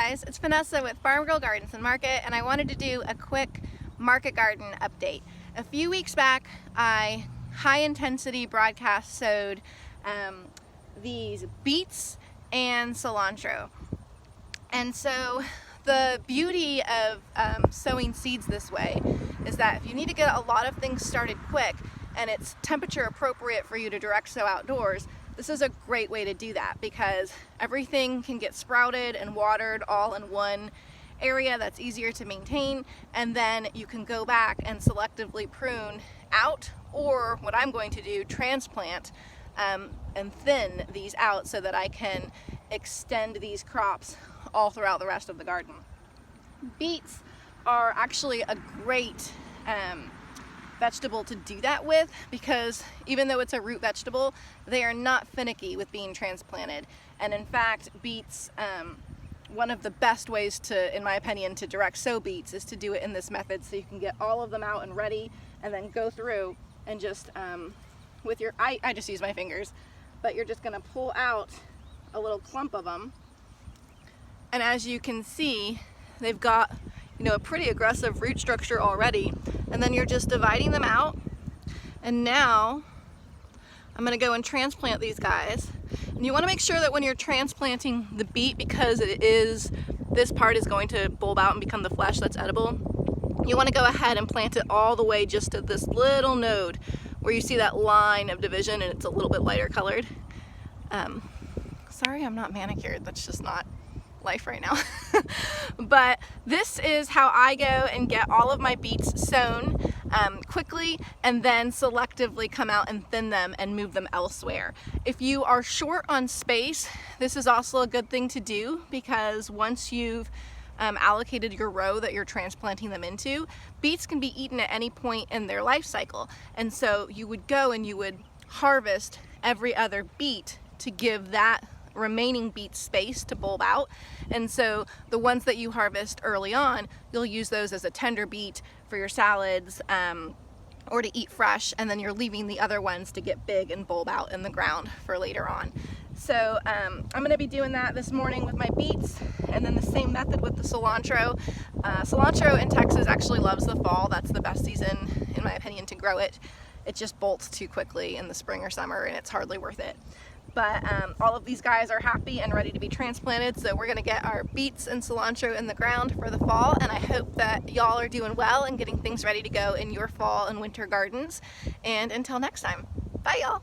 guys, it's Vanessa with Farm Girl Gardens and Market, and I wanted to do a quick market garden update. A few weeks back, I high intensity broadcast sowed these beets and cilantro. And so the beauty of sowing seeds this way is that if you need to get a lot of things started quick and it's temperature appropriate for you to direct sow outdoors, this is a great way to do that because everything can get sprouted and watered all in one area that's easier to maintain, and then you can go back and selectively prune out, or what I'm going to do, transplant and thin these out so that I can extend these crops all throughout the rest of the garden. Beets are actually a great vegetable to do that with because even though it's a root vegetable, they are not finicky with being transplanted. And in fact, beets, one of the best ways to, in my opinion, to direct sow beets is to do it in this method, so you can get all of them out and ready and then go through and just with your, I just use my fingers, but you're just gonna pull out a little clump of them, and as you can see, they've got, you know, a pretty aggressive root structure already, and then you're just dividing them out. And now I'm gonna go and transplant these guys. And you wanna make sure that when you're transplanting the beet, because this part is going to bulb out and become the flesh that's edible, you wanna go ahead and plant it all the way just to this little node where you see that line of division and it's a little bit lighter colored. Sorry, I'm not manicured, that's just not life right now. But this is how I go and get all of my beets sown quickly, and then selectively come out and thin them and move them elsewhere. If you are short on space, this is also a good thing to do, because once you've allocated your row that you're transplanting them into, beets can be eaten at any point in their life cycle, and so you would go and you would harvest every other beet to give that remaining beet space to bulb out. And so the ones that you harvest early on, you'll use those as a tender beet for your salads or to eat fresh, and then you're leaving the other ones to get big and bulb out in the ground for later on. So I'm going to be doing that this morning with my beets, and then the same method with the cilantro. Cilantro in Texas actually loves the fall. That's the best season, in my opinion, to grow it. It just bolts too quickly in the spring or summer, and it's hardly worth it. But all of these guys are happy and ready to be transplanted, so we're gonna get our beets and cilantro in the ground for the fall, and I hope that y'all are doing well and getting things ready to go in your fall and winter gardens. And until next time, bye y'all.